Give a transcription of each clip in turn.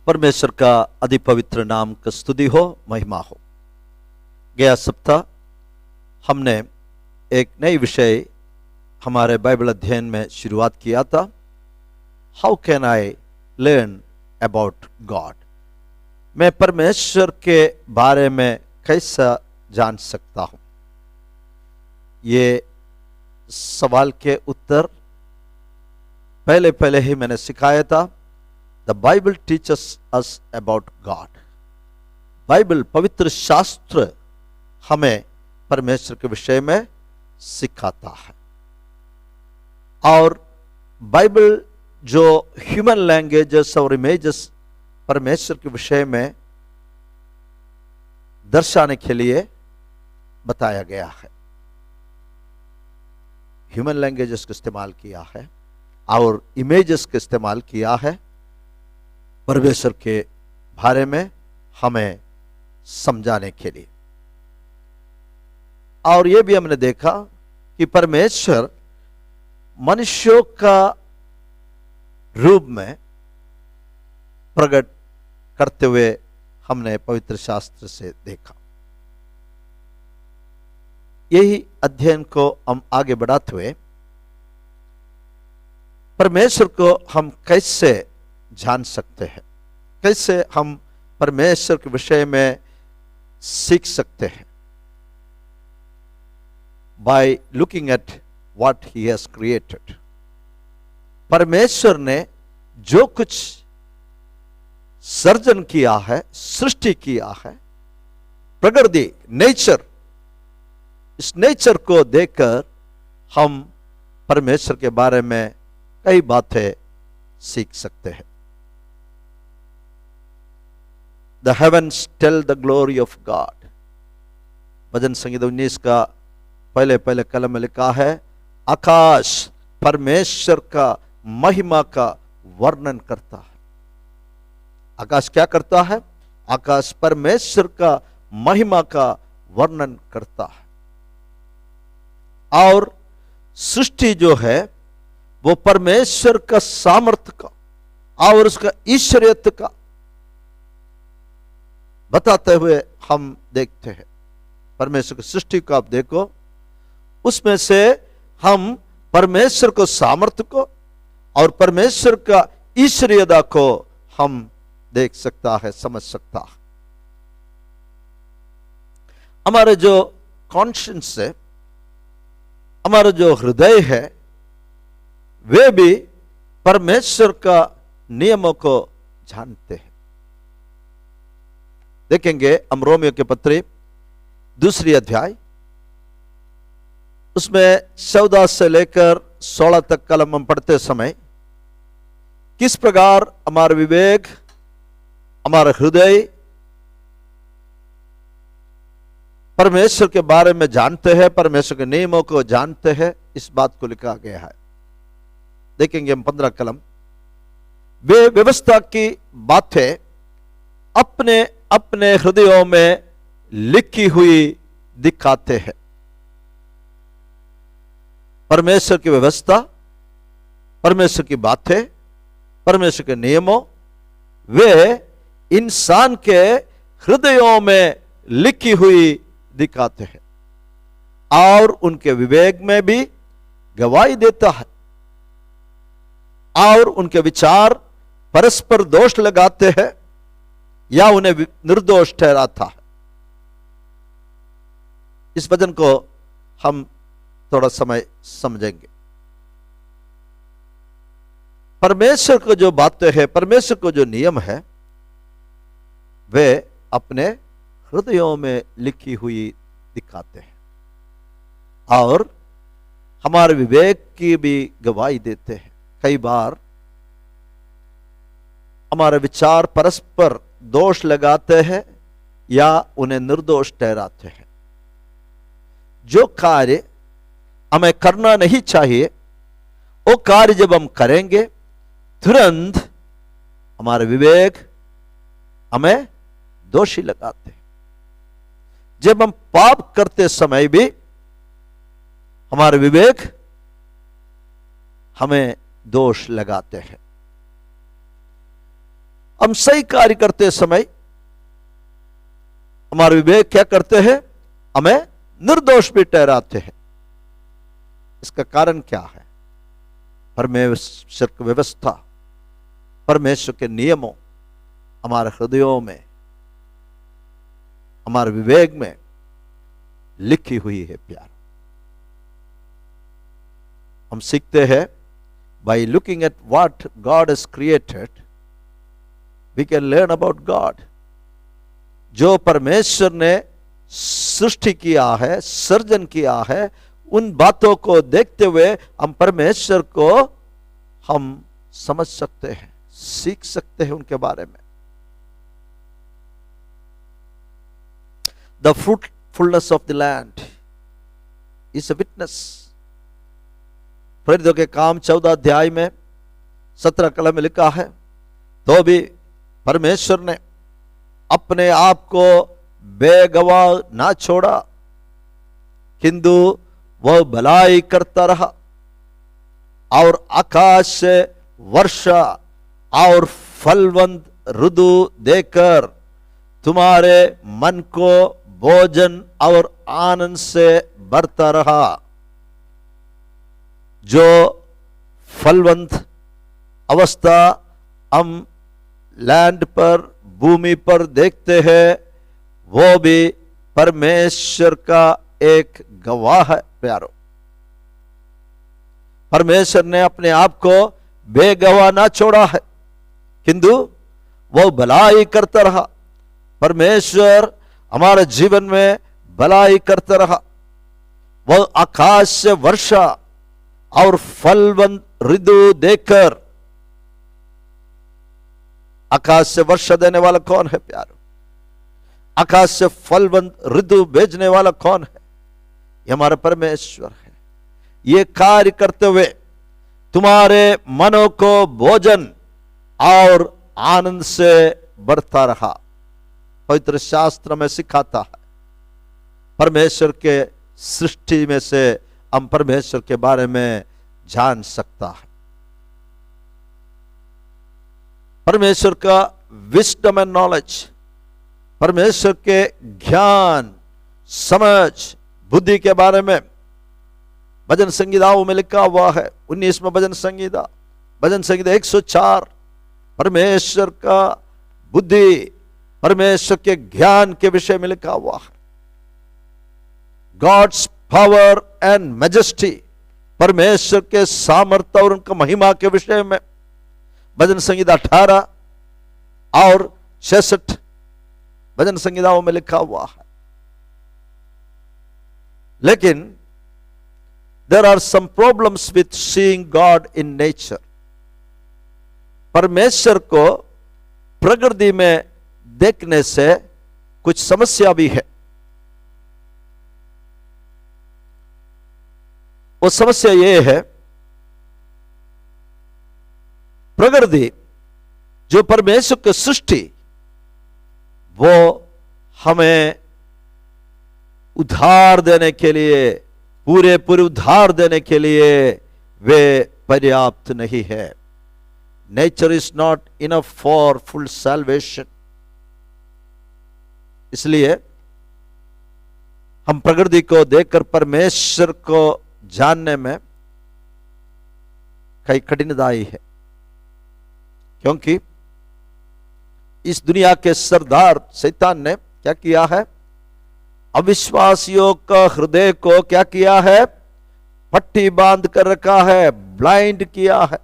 परमेश्वर का अति पवित्र नाम का स्तुति हो, महिमा हो। गया सप्ताह हमने एक नई विषय हमारे बाइबल अध्ययन में शुरुआत किया था। How can I learn about God? मैं परमेश्वर के बारे में कैसा जान सकता हूं? ये सवाल के उत्तर पहले ही मैंने सिखाया था। The Bible teachers us about God. Bible पवित्र शास्त्र हमें परमेश्वर के विषय में सिखाता है, और बाइबल जो ह्यूमन लैंग्वेजेस और इमेजेस परमेश्वर के विषय में दर्शाने के लिए बताया गया है, ह्यूमन लैंग्वेजेस का इस्तेमाल किया है और इमेजेस का इस्तेमाल किया है परमेश्वर के बारे में हमें समझाने के लिए। और यह भी हमने देखा कि परमेश्वर मनुष्यों का रूप में प्रकट करते हुए हमने पवित्र शास्त्र से देखा। यही अध्ययन को हम आगे बढ़ाते हुए परमेश्वर को हम कैसे जान सकते हैं, कैसे हम परमेश्वर के विषय में सीख सकते हैं? By looking at what he has created. परमेश्वर ने जो कुछ सर्जन किया है, सृष्टि किया है, प्रकृति, नेचर, इस नेचर को देखकर हम परमेश्वर के बारे में कई बातें सीख सकते हैं। The heavens tell the glory of God। भजन संगीत 19 का पहले कलम में लिखा है, आकाश परमेश्वर का महिमा का वर्णन करता है। आकाश क्या करता है? आकाश परमेश्वर का महिमा का वर्णन करता है। और सृष्टि जो है वो परमेश्वर का सामर्थ्य का और उसका ईश्वरीयत का बताते हुए हम देखते हैं। परमेश्वर की सृष्टि को आप देखो, उसमें से हम परमेश्वर को सामर्थ्य को और परमेश्वर का ईश्वरीयता को हम देख सकता है, समझ सकता है। हमारे जो कॉन्शियंस है, हमारा जो हृदय है, वे भी परमेश्वर का नियमों को जानते हैं। देखेंगे हम रोमियो के पत्री 2 अध्याय, उसमें 14 से लेकर 16 तक कलम हम पढ़ते समय किस प्रकार हमारा विवेक, हमारा हृदय परमेश्वर के बारे में जानते हैं, परमेश्वर के नियमों को जानते हैं, इस बात को लिखा गया है। देखेंगे हम 15 कलम। वे व्यवस्था की बातें अपने अपने हृदयों में लिखी हुई दिखाते हैं। परमेश्वर की व्यवस्था, परमेश्वर की बातें, परमेश्वर के नियमों, वे इंसान के हृदयों में लिखी हुई दिखाते हैं और उनके विवेक में भी गवाही देता है, और उनके विचार परस्पर दोष लगाते हैं या उन्हें निर्दोष ठहराता है। इस वचन को हम थोड़ा समय समझेंगे। परमेश्वर को जो बातें हैं, परमेश्वर को जो नियम है, वे अपने हृदयों में लिखी हुई दिखाते हैं और हमारे विवेक की भी गवाही देते हैं। कई बार हमारे विचार परस्पर दोष लगाते हैं या उन्हें निर्दोष ठहराते हैं। जो कार्य हमें करना नहीं चाहिए, वो कार्य जब हम करेंगे, तुरंत हमारे विवेक हमें दोषी लगाते हैं। जब हम पाप करते समय भी हमारे विवेक हमें दोष लगाते हैं। हम सही कार्य करते समय हमारे विवेक क्या करते हैं? हमें निर्दोष भी ठहराते हैं। इसका कारण क्या है? परमेश्वर की व्यवस्था, परमेश्वर के नियमों हमारे हृदयों में, हमारे विवेक में लिखी हुई है। प्यार, हम सीखते हैं by looking at what God has created, we can learn about God. जो परमेश्वर ने सृष्टि किया है, सर्जन किया है, उन बातों को देखते हुए हम परमेश्वर को हम समझ सकते हैं, सीख सकते हैं उनके बारे में। The fruitfulness of the land is a witness. प्रेरितों के काम 14 अध्याय में 17 कलम में लिखा है, तो भी परमेश्वर ने अपने आप को बेगवाह ना छोड़ा, किंतु वह भलाई करता रहा और आकाश से वर्षा और फलवंत ऋतु देकर तुम्हारे मन को भोजन और आनंद से भरता रहा। जो फलवंत अवस्था हम लैंड पर, भूमि पर देखते हैं, वो भी परमेश्वर का एक गवाह है। प्यारो, परमेश्वर ने अपने आप को बेगवाह ना छोड़ा है, किंतु वो भलाई करता रहा। परमेश्वर हमारे जीवन में भलाई करता रहा। वो आकाश से वर्षा और फलवंत ऋतु देकर, आकाश से वर्षा देने वाला कौन है प्यारो? आकाश से फलवंत ऋतु भेजने वाला कौन है? ये हमारा परमेश्वर है। ये कार्य करते हुए तुम्हारे मनों को भोजन और आनंद से भरता रहा। पवित्र शास्त्र में सिखाता है, परमेश्वर के सृष्टि में से हम परमेश्वर के बारे में जान सकता है। परमेश्वर का विस्डम एंड नॉलेज, परमेश्वर के ज्ञान, समझ, बुद्धि के बारे में भजन संगीताओं में लिखा हुआ है। 19वां भजन संगीता, भजन संगीता 104, परमेश्वर का बुद्धि, परमेश्वर के ज्ञान के विषय में लिखा हुआ है। गॉड्स पावर एंड मैजेस्टी, परमेश्वर के सामर्थ्य और उनका महिमा के विषय में भजन संगीता 18 और 66 भजन संगीताओं में लिखा हुआ है। लेकिन there are some problems with seeing God in nature. परमेश्वर को प्रकृति में देखने से कुछ समस्या भी है। वो समस्या ये है, प्रकृति जो परमेश्वर की सृष्टि, वो हमें उद्धार देने के लिए, पूरे उद्धार देने के लिए वे पर्याप्त नहीं है। Nature is not enough for full salvation. इसलिए हम प्रकृति को देखकर परमेश्वर को जानने में कई कठिनाई है, क्योंकि इस दुनिया के सरदार शैतान ने क्या किया है? अविश्वासियों का हृदय को क्या किया है? पट्टी बांध कर रखा है, ब्लाइंड किया है।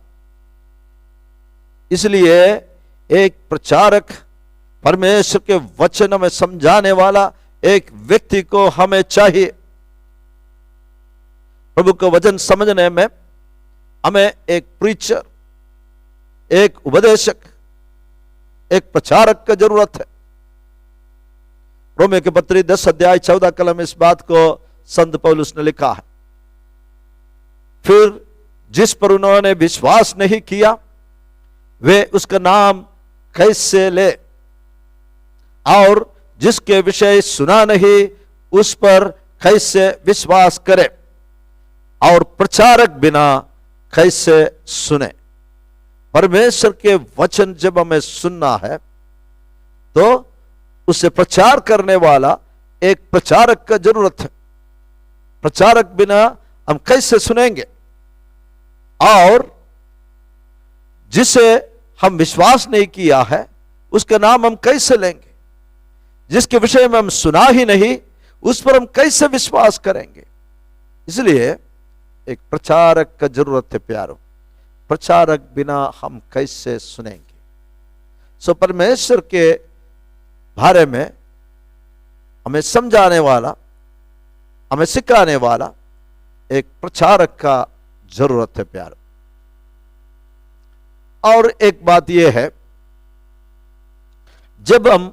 इसलिए एक प्रचारक, परमेश्वर के वचन में समझाने वाला एक व्यक्ति को हमें चाहिए। प्रभु का वचन समझने में हमें एक प्रीचर, एक उपदेशक, एक प्रचारक की जरूरत है। रोमियो के पत्री 10 अध्याय 14 कलम इस बात को संत पौलुस ने लिखा है। फिर जिस पर उन्होंने विश्वास नहीं किया, वे उसका नाम कैसे ले? और जिसके विषय सुना नहीं, उस पर कैसे विश्वास करे? और प्रचारक बिना कैसे सुने? परमेश्वर के वचन जब हमें सुनना है तो उसे प्रचार करने वाला एक प्रचारक का जरूरत है। प्रचारक बिना हम कैसे सुनेंगे? और जिसे हम विश्वास नहीं किया है उसका नाम हम कैसे लेंगे? जिसके विषय में हम सुना ही नहीं उस पर हम कैसे विश्वास करेंगे? इसलिए एक प्रचारक का जरूरत है प्यारो। प्रचारक बिना हम कैसे सुनेंगे? सो परमेश्वर के बारे में हमें समझाने वाला, हमें सिखाने वाला एक प्रचारक का जरूरत है प्यारो। और एक बात यह है, जब हम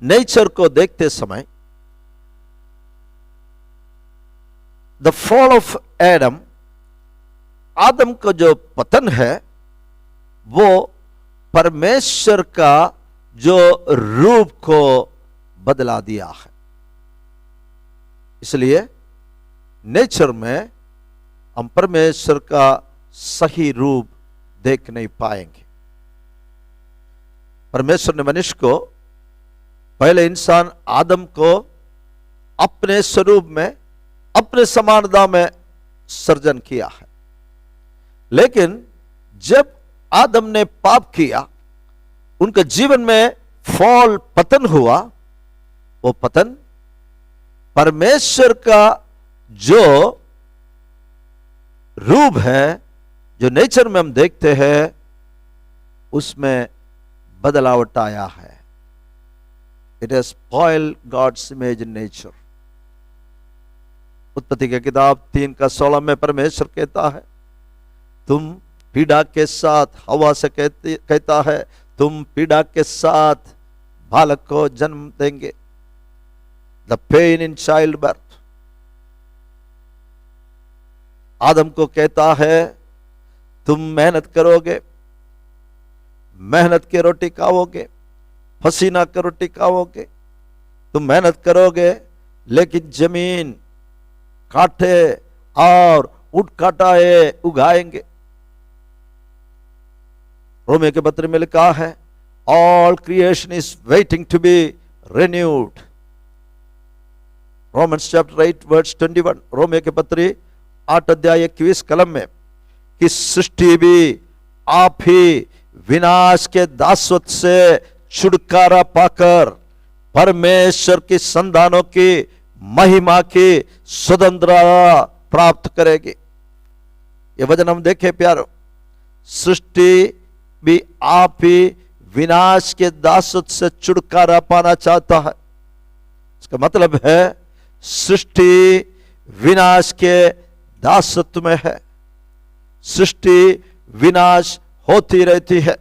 नेचर को देखते समय द फॉल ऑफ एडम, आदम का जो पतन है वो परमेश्वर का जो रूप को बदला दिया है। इसलिए नेचर में हम परमेश्वर का सही रूप देख नहीं पाएंगे। परमेश्वर ने मनुष्य को, पहले इंसान आदम को अपने स्वरूप में, अपने समानता में सृजन किया है। लेकिन जब आदम ने पाप किया, उनके जीवन में फॉल, पतन हुआ, वो पतन परमेश्वर का जो रूप है, जो नेचर में हम देखते हैं, उसमें बदलावट आया है। It has spoiled God's image in nature. उत्पत्ति की किताब 3:16 में परमेश्वर कहता है, तुम पीड़ा के साथ, हवा से कहता है, तुम पीड़ा के साथ बालक को जन्म देंगे। The pain in childbirth. आदम को कहता है, तुम मेहनत करोगे, मेहनत की रोटी खाओगे, पसीना की रोटी खाओगे, तुम मेहनत करोगे, लेकिन जमीन काटे और उठ काटाए उगाएंगे। रोमियो के पत्र में लिखा है, all creation is waiting to be renewed. Romans chapter 8 verse 21। रोमियो के पत्र 8:21 में कि सृष्टि भी आप ही विनाश के दासत्व से छुटकारा पाकर परमेश्वर की संतानों की महिमा की स्वतंत्रता प्राप्त करेगी। ये वचन हम देखें प्यारो, सृष्टि भी आप ही विनाश के दासत्व से छुटकारा पाना चाहता है। इसका मतलब है सृष्टि विनाश के दासत्व में है। सृष्टि विनाश होती रहती है।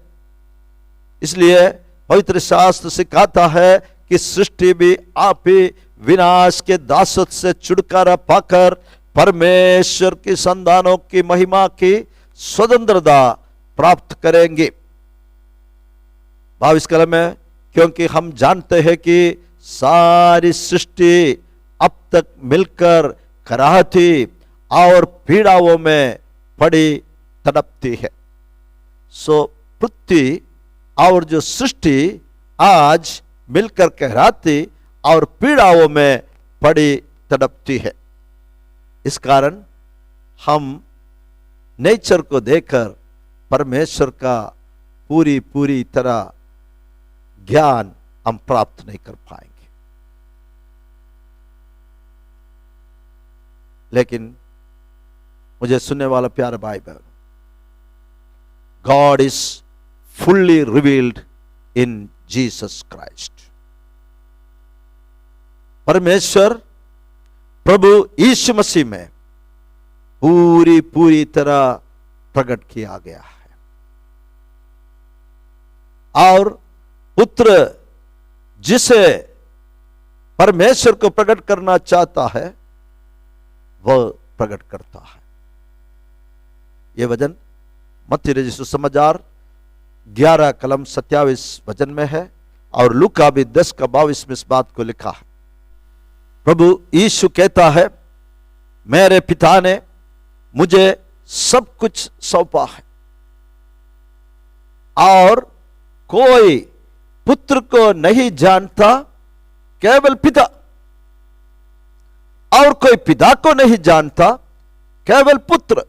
इसलिए पवित्र शास्त्र सिखाता है कि सृष्टि भी आप ही विनाश के दासत्व से छुटकारा पाकर परमेश्वर की संतानों की महिमा की स्वतंत्रता प्राप्त करेंगे। 22 कलम में, क्योंकि हम जानते हैं कि सारी सृष्टि अब तक मिलकर कराहती और पीड़ाओं में पड़ी तड़पती है। सो पृथ्वी और जो सृष्टि आज मिलकर कहराती और पीड़ाओं में पड़ी तड़पती है। इस कारण हम नेचर को देखकर परमेश्वर का पूरी तरह ज्ञान हम प्राप्त नहीं कर पाएंगे। लेकिन मुझे सुनने वाला प्यारा भाई बहन, God is fully revealed in Jesus Christ. परमेश्वर प्रभु यीशु मसीह में पूरी तरह प्रकट किया गया है। और पुत्र जिसे परमेश्वर को प्रकट करना चाहता है वह प्रकट करता है। यह वचन मत्ती रचित समाचार 11 कलम 27 वचन में है और लूका भी 10:22 में इस बात को लिखा है। प्रभु यीशु कहता है, मेरे पिता ने मुझे सब कुछ सौंपा है। और कोई पुत्र को नहीं जानता, केवल पिता, और कोई पिता को नहीं जानता, केवल पुत्र।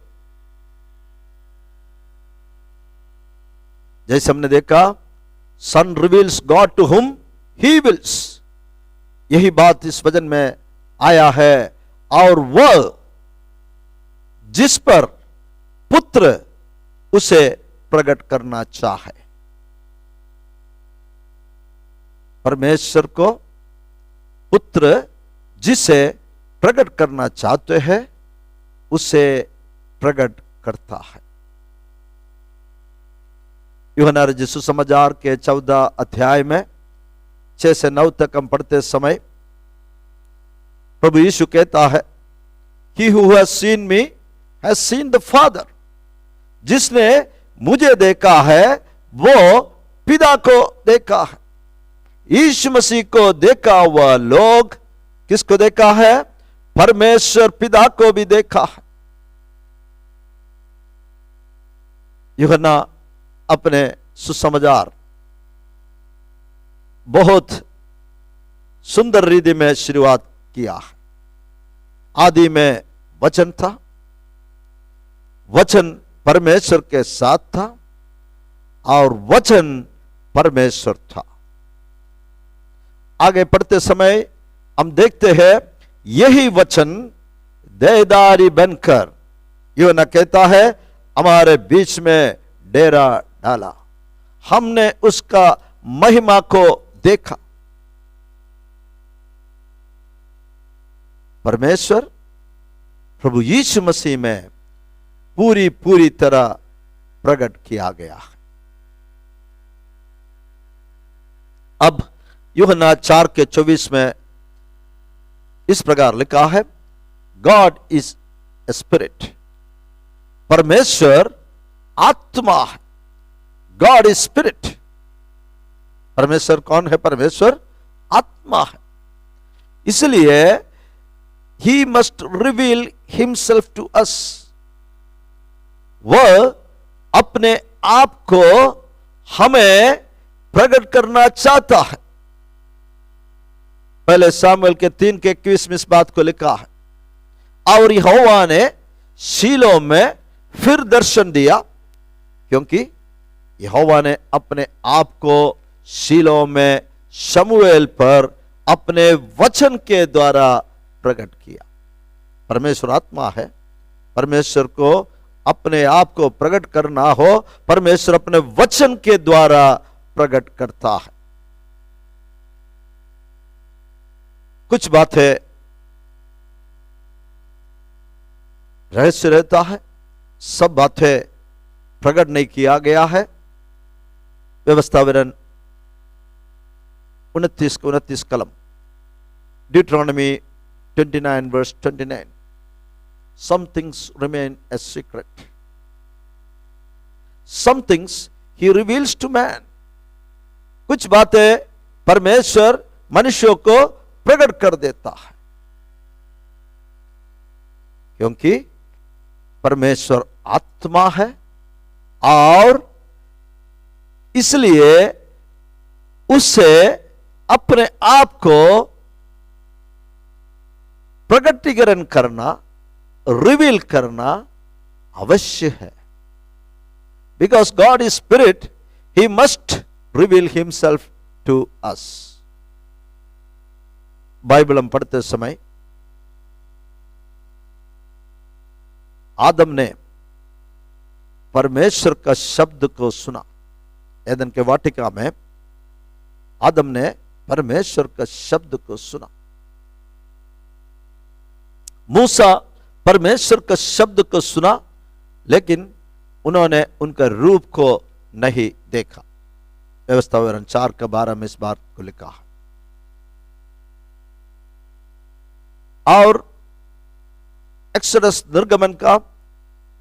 जैसे हमने देखा, सन reveals God to whom he wills, यही बात इस वचन में आया है। और वह जिस पर पुत्र उसे प्रकट करना चाहे, परमेश्वर को पुत्र जिसे प्रकट करना चाहते हैं उसे प्रकट करता है। यूहन्ना रचित सुसमाचार के 14 अध्याय में 6 से 9 तक हम पढ़ते समय प्रभु यीशु कहता है, He who has seen me has seen the Father। जिसने मुझे देखा है वो पिता को देखा है। यीशु मसीह को देखा हुआ लोग किसको देखा है? परमेश्वर पिता को भी देखा है। यूहन्ना अपने सुसमाचार बहुत सुंदर रीति में शुरुआत किया है। आदि में वचन था, वचन परमेश्वर के साथ था और वचन परमेश्वर था। आगे पढ़ते समय हम देखते हैं, यही वचन देहधारी बनकर, यूहन्ना कहता है, हमारे बीच में डेरा डाला, हमने उसका महिमा को देखा। परमेश्वर प्रभु यीशु मसीह में पूरी तरह प्रकट किया गया है। अब यूहन्ना 4 के 24 में इस प्रकार लिखा है, गॉड इज ए स्पिरिट, परमेश्वर आत्मा है। गॉड इज स्पिरिट, परमेश्वर कौन है? परमेश्वर आत्मा है। इसलिए he must reveal himself to us। वह अपने आप को हमें प्रकट करना चाहता है। पहले सामुएल के 3 के 21 में इस बात को लिखा है, और यहोवा ने शीलो में फिर दर्शन दिया, क्योंकि यहोवा ने अपने आप को शीलो में शमूएल पर अपने वचन के द्वारा प्रकट किया। परमेश्वर आत्मा है। परमेश्वर को अपने आप को प्रकट करना हो, परमेश्वर अपने वचन के द्वारा प्रकट करता है। कुछ बातें रहस्य रहता है, सब बातें प्रकट नहीं किया गया है। व्यवस्था विवरण 29 कलम, Deuteronomy 29 verse 29, some things remain a secret, some things he reveals to man। कुछ बातें परमेश्वर मनुष्यों को प्रकट कर देता है, क्योंकि परमेश्वर आत्मा है और इसलिए उससे अपने आप को प्रकटीकरण करना, रिवील करना अवश्य है। Because God is spirit, he must reveal himself to us. Bible हम पढ़ते समय आदम ने परमेश्वर का शब्द को सुना। एदन के वाटिका में आदम ने परमेश्वर का शब्द को सुना। मूसा परमेश्वर का शब्द को सुना, लेकिन उन्होंने उनका रूप को नहीं देखा। व्यवस्था विवरण 4 का 12 में इस बात को लिखा है। और एक्सोडस निर्गमन का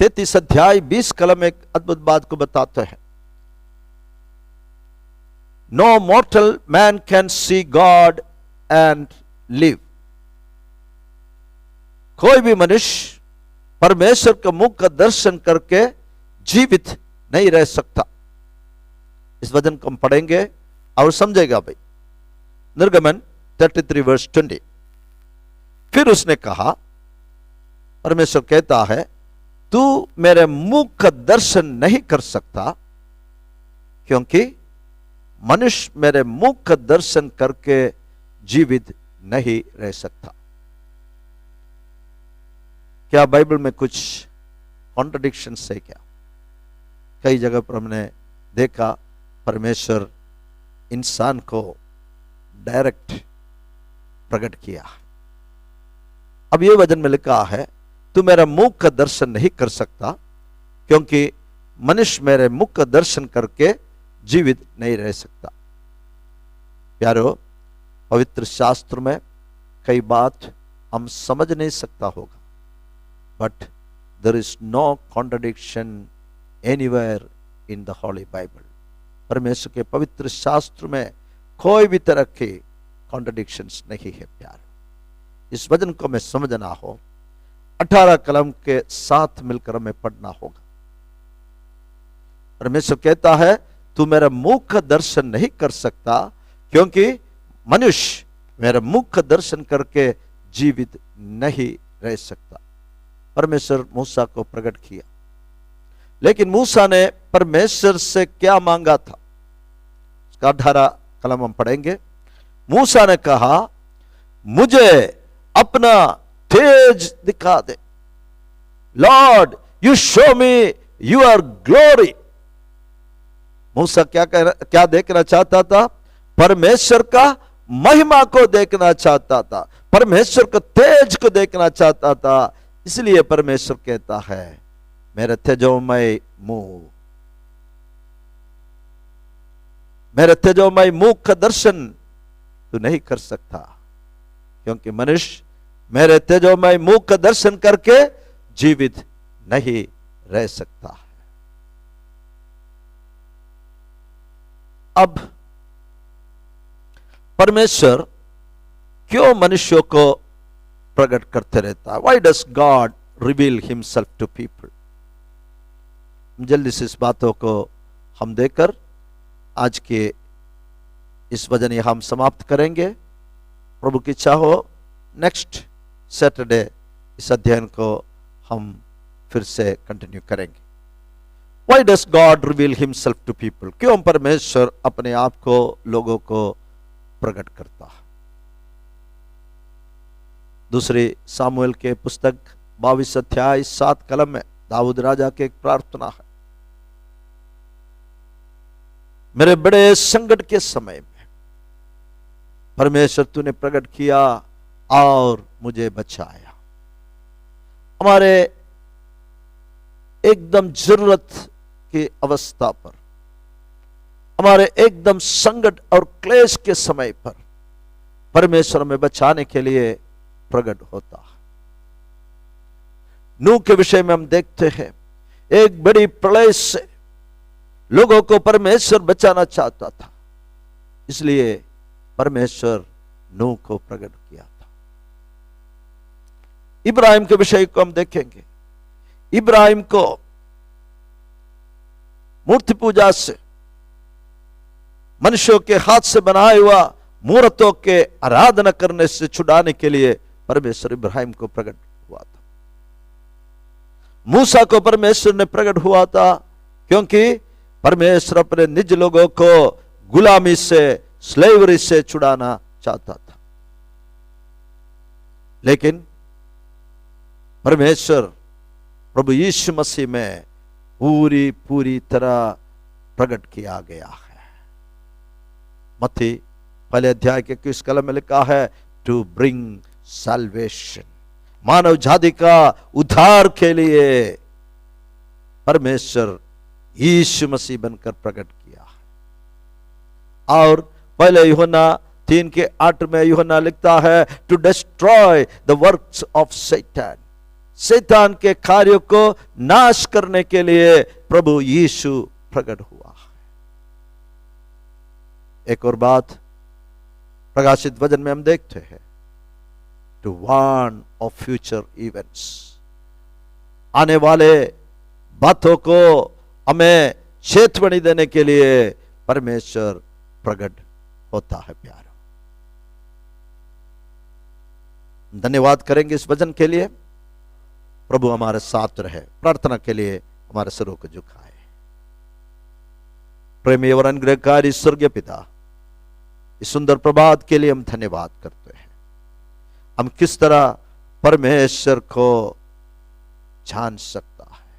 33 अध्याय 20 कलम एक अद्भुत बात को बताते हैं, no mortal man can see God and live. कोई भी मनुष्य परमेश्वर के मुख का दर्शन करके जीवित नहीं रह सकता। इस वचन को हम पढ़ेंगे और समझेगा भाई। निर्गमन 33 वर्स 20। फिर उसने कहा, परमेश्वर कहता है, तू मेरे मुख का दर्शन नहीं कर सकता, क्योंकि मनुष्य मेरे मुख का दर्शन करके जीवित नहीं रह सकता। क्या बाइबल में कुछ कॉन्ट्रडिक्शन है क्या? कई जगह पर हमने देखा परमेश्वर इंसान को डायरेक्ट प्रकट किया। अब ये वचन में लिखा है, तू मेरा मुख का दर्शन नहीं कर सकता, क्योंकि मनुष्य मेरे मुख का दर्शन करके जीवित नहीं रह सकता। प्यारो, पवित्र शास्त्र में कई बात हम समझ नहीं सकता होगा, but there is no contradiction anywhere in the holy Bible. परमेश्वर के पवित्र शास्त्र में कोई भी तरह के कॉन्ट्रडिक्शंस नहीं है। प्यार, इस वचन को हमें समझना हो, 18 कलम के साथ मिलकर हमें पढ़ना होगा। परमेश्वर कहता है, तू मेरा मुख का दर्शन नहीं कर सकता, क्योंकि मनुष्य मेरा मुख का दर्शन करके जीवित नहीं रह सकता। परमेश्वर मूसा को प्रकट किया, लेकिन मूसा ने परमेश्वर से क्या मांगा था? उसका 18 कलम हम पढ़ेंगे। मूसा ने कहा, मुझे अपना तेज दिखा दे। Lord, you show me your glory. मूसा क्या देखना चाहता था? परमेश्वर का महिमा को देखना चाहता था, परमेश्वर के तेज को देखना चाहता था। इसलिए परमेश्वर कहता है, मेरे तेजोमय मुंह, मेरे तेजोमय मुख का दर्शन तू नहीं कर सकता, क्योंकि मनुष्य मेरे तेजोमय मुख का दर्शन करके जीवित नहीं रह सकता। अब परमेश्वर क्यों मनुष्यों को प्रकट करते रहता है? Why does God reveal himself to people? जल्दी से इस बातों को हम देखकर आज के इस वचन हम समाप्त करेंगे। प्रभु की इच्छा हो, नेक्स्ट सैटरडे इस अध्ययन को हम फिर से कंटिन्यू करेंगे। Why does God reveal himself to people? क्यों परमेश्वर अपने आप को लोगों को प्रकट करता है? दूसरी सामुएल के पुस्तक 22 अध्याय 7 कलम में दाऊद राजा के एक प्रार्थना है, मेरे बड़े संकट के समय में परमेश्वर तूने प्रकट किया और मुझे बचाया। हमारे एकदम जरूरत की अवस्था पर, हमारे एकदम संकट और क्लेश के समय पर परमेश्वर में बचाने के लिए प्रकट होता है। नूह के विषय में हम देखते हैं, एक बड़ी प्रलय से लोगों को परमेश्वर बचाना चाहता था, इसलिए परमेश्वर नूह को प्रकट किया था। इब्राहिम के विषय को हम देखेंगे। इब्राहिम को मूर्ति पूजा से, मनुष्यों के हाथ से बनाए हुआ मूर्तों के आराधना करने से छुड़ाने के लिए परमेश्वर इब्राहिम को प्रकट हुआ था। मूसा को परमेश्वर ने प्रकट हुआ था, क्योंकि परमेश्वर अपने निज लोगों को गुलामी से, स्लेवरी से छुड़ाना चाहता था। लेकिन परमेश्वर प्रभु यीशु मसीह में पूरी तरह प्रकट किया गया है। मत्ती पहले अध्याय के 21 कलम में लिखा है, टू ब्रिंग सैल्वेशन, मानव जाति का उद्धार के लिए परमेश्वर यीशु मसीह बनकर प्रकट किया है। और पहले यूहन्ना 3 के 8 में यूहन्ना लिखता है, to destroy the works of Satan, शैतान के कार्यों को नाश करने के लिए प्रभु यीशु प्रकट हुआ है। एक और बात प्रकाशित वचन में हम देखते हैं, to warn of future events, आने वाले बातों को हमें चेतावनी देने के लिए परमेश्वर प्रकट होता है। प्यारो, धन्यवाद करेंगे इस वचन के लिए। प्रभु हमारे साथ रहे। प्रार्थना के लिए हमारे सिरों को झुकाए। प्रेमी और अनुग्रहकारी स्वर्गीय पिता, इस सुंदर प्रभात के लिए हम धन्यवाद करते हैं। हम किस तरह परमेश्वर को जान सकता है,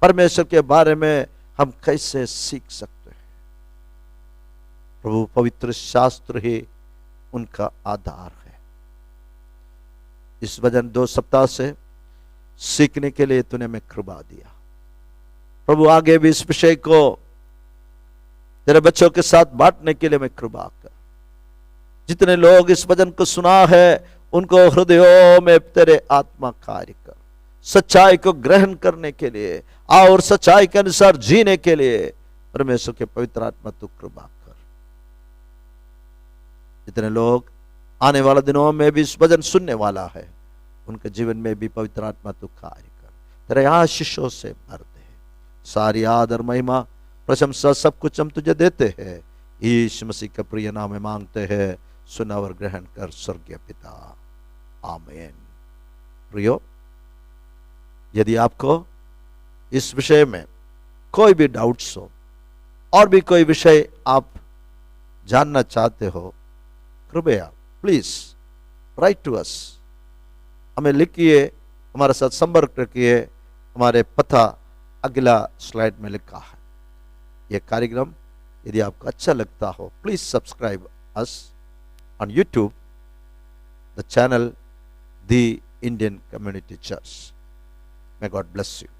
परमेश्वर के बारे में हम कैसे सीख सकते हैं। प्रभु, पवित्र शास्त्र ही उनका आधार है। इस वचन 2 सप्ताह से सीखने के लिए तूने हमें कृपा दिया। प्रभु, आगे भी इस विषय को तेरे बच्चों के साथ बांटने के लिए मैं कृपा कर। जितने लोग इस वचन को सुना है उनको हृदयों में तेरे आत्मा कार्य कर, सच्चाई को ग्रहण करने के लिए और सच्चाई के अनुसार जीने के लिए परमेश्वर के पवित्र आत्मा तू कृपा कर। जितने लोग आने वाले दिनों में भी इस वचन सुनने वाला है, उनके जीवन में भी पवित्र आत्मा तू कार्य कर। तेरे आशीषों से भर दे। सारी आदर, महिमा, प्रशंसा सब कुछ हम तुझे देते हैं। यीशु मसीह के प्रिय नाम में मांगते हैं, सुना और ग्रहण कर स्वर्गीय पिता, आमीन। प्रियो, यदि आपको इस विषय में कोई भी डाउट्स हो और भी कोई विषय आप जानना चाहते हो, कृपया प्लीज राइट टू अस, हमें लिखिए, हमारे साथ संपर्क रखिए। हमारे पता अगला स्लाइड में लिखा है। यह कार्यक्रम यदि आपको अच्छा लगता हो, please subscribe us on YouTube, the channel the Indian community church. May God bless you.